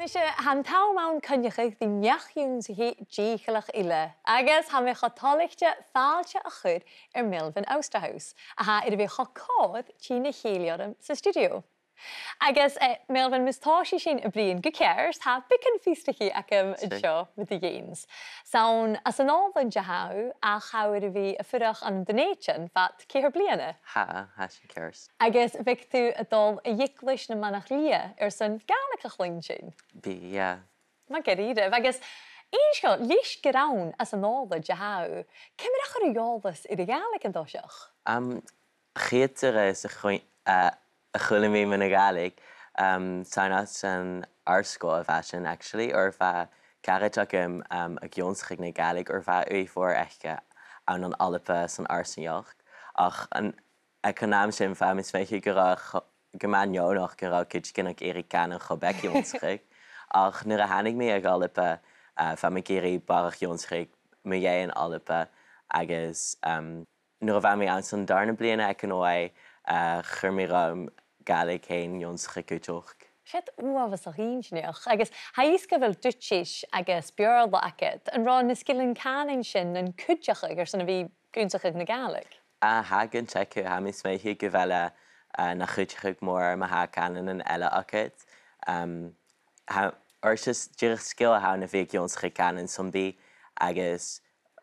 Is han tau mawn cynnychig di neachún sy hi ddíchalach eile. Agus ha mi chotolichte fáilte a chud Melvin Oosterhuis. A ha iddi fi chocod tína chéliodum sa studio. Agus Melvin mistáisi sin y brin gycers ha bicyn fístachi ac sio with the gains. Sawn as an olfyn jahau a chawr fi y ffyrach an Dùn Èideann fat ceir bliana. Ha sin cers. Agus fic tu y dol y yiclish na manach lia sy'n Gaelic a chlyn sin. Bi, yeah. Ma geridif. Agus eisio, lish gerawn as an olfyn jahau. Cymrach ar y eòlas i'r Gaelic yn dosiach? Chieter is a chwilym fi yn y Gaelic. Sa'n as yn arsgol fashion, actually, or fa carrot ac a gionsig na Gaelic, or fa wy voor echt aan an alpe san arsenjoch. Ach, ek kan naam sin fa mis weet je gemaan jou nog gera kitsch ken ik Erik Kanen gebek gionsig. Ach, nu han ik me ag alpe fa me geri barach gionsig me jij en alpe agus nu fa me aan san darne bliene ek kan oi churmiram Gaelic heen gionsig kutoch. Siad was a rínneach, agus haísca bhfuil dúitis agus beorla acid, an rá na skillin canin sin an cúteach gur sanna bhí gúnsaach na Gaelic. Ha gyn checu, ha mis mei hi gyfele na chúteach mór ma ha canan an eile acid. Orsys dyrch skill ha na bhí gionsach canan sombi agus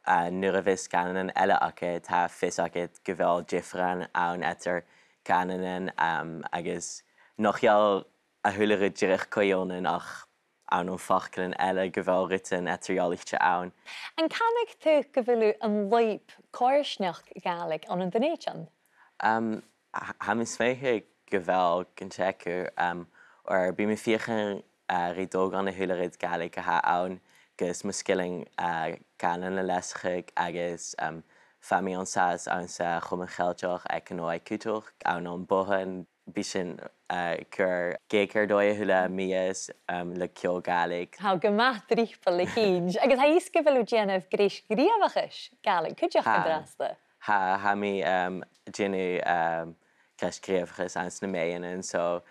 nuair a bhís canan an eile acid, ha fis acid gyfel difran awn etter canan agus noch jou a huilige dyrch coionen ach aan een fachkelen elle geval ritten etrialichtje aan. En kan ik tu gevilu een leip koersnach Gaelic aan een Dùn Èideann? Ha mis meiche geval kan checken or bij me vier ridog aan de huilige Gaelic ha aan gus me skilling canan a lesgig agus fami on sas aan sa gomme geldjoch ek nooit kutoch aan on bohen Bishin cur gécer dói hula mías le cio Gaelic. How gemacht rípal le cíns. Agus ha ísca bhfuil déanamh grís gríomhachas Gaelic. Cúideach an drasta? Ha mi déanú cres gríomhachas ans na méan and so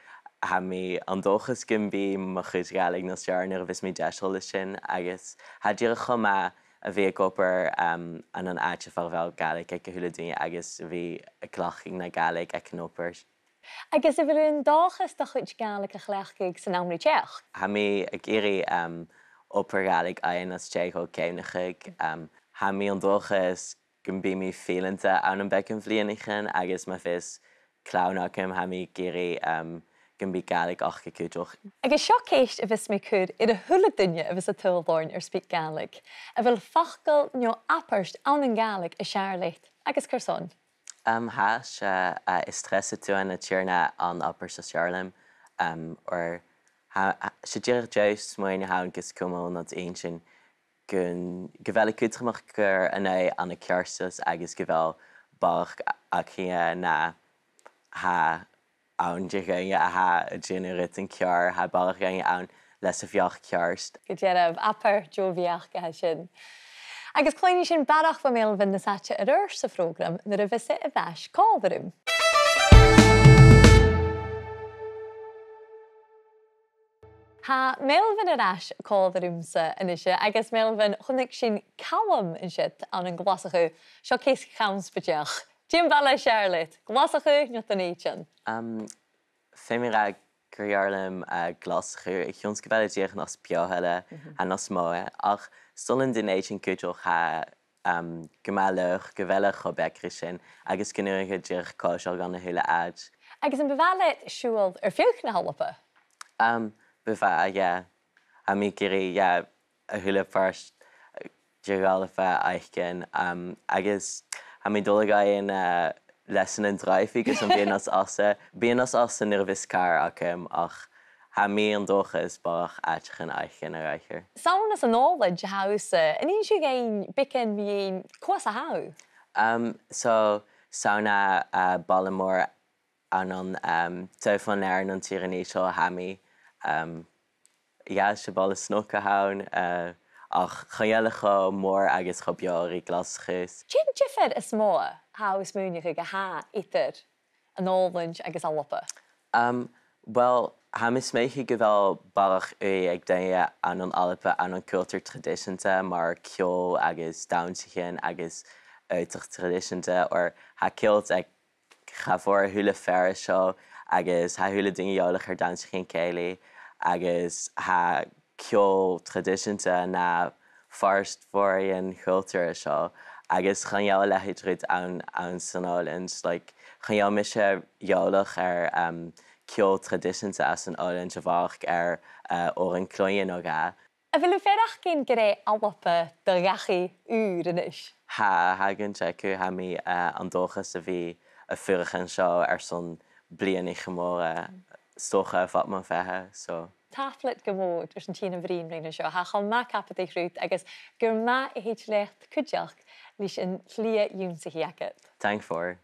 ha mi an dóchas gimbí mo chud Gaelic na searnar vis mi deisiol le sin agus ha díra chuma a bhí gopur an áte farvel Gaelic ag hula duine agus bhí a claching na Gaelic ag nópers. Agus if yn dachas da chwyd Gaelic a chlechgig sy'n amri Czech? Ha mi ag iri opera Gaelic ayn as Czech o ceimnachig. Ha mi an dachas gymbi mi feelanta an an bec yn vlienichen agus ma fys clawnachim ha mi giri gymbi Gaelic och gecwdwch. Agus sio ceist if ys mi cwyd i'r hwla dynia if ys y tylborn SpeakGaelic. A fel fachgal nio aperst an yn Gaelic y siarleit agus cyrson? Haas is stress toe aan het tjerne aan upper socialem or she direct juist mooi houden gis komen dat eentje kun geweldig goed mag keur en hij aan de kerstjes agus gewel bar akia na ha aan je ha generate een jaar ha bar gaan aan les of jaar kerst. Good job, upper joviach gashin. Agus cloiní sin barach fa Melvin na saite ar sa program na a visit a bheis cádarúm. Ha Melvin ar eis cádarúm sa inise, agus Melvin chunig sin cawam in siit an an glasachu, seo cés chams bydech. Jim Bala Charlotte, glasachu na Dùn Èideann? Femira gyrjarlem glasachu, ik jons geweldig diech nas piohelle en nas moe, ach Sollen Dùn Èideann cúteach ha gemalach gewelach o becrishin agus gynnuige dirch cóisiol gan na hula ad. Agus yn befalet siúld fiúch na halapa? Befa, yeah. Ha mi giri, yeah, a hula first dirgalafa eichgen. Agus ha mi dolaga in lesson in dreifi gus an bíanas asa nirvis car ach ha mi an dochas barach atchen eichen a reicher. Sawn as an knowledge house, and in you gain bicken being quas a how? So sauna ballamore an telefon an tyrannisho hami. Ja, se ball snok a haun ach chaellecho mór agus chobjori glasgus. Jin jiffer is more house moonig a ha iter an knowledge agus a lopper. Well, Ha mis méiche go bhfuil barach ag daine an alpa an cultúr tradiisianta mar ceol agus daintechin agus uitach tradiisianta or ha cilt ag chafór thula fearr seo agus ha thula duine eolach ar daintechin céile agus ha ceol tradiisianta na forstmóiríon cultúr seo agus chaneall leithid rud an San Òlaind, like chaneall me sé eolach ar ceol tradiisianta as an Òlaind a bhach ar ó an cloíonn ó ga. A bhfuil féidirach cinn go ré alpa do gachaí úr inis? Ha gin acu ha mí an dóchas a bhí a fuirichan seo ar son blian i chomóra stocha fat man fethe, so. Taflet go mód ar an tíana bhrín réine seo, ha chum má cappa é chrút agus gur má i héit lecht cuideach lís an lia dúnsa hiacat. Thank for.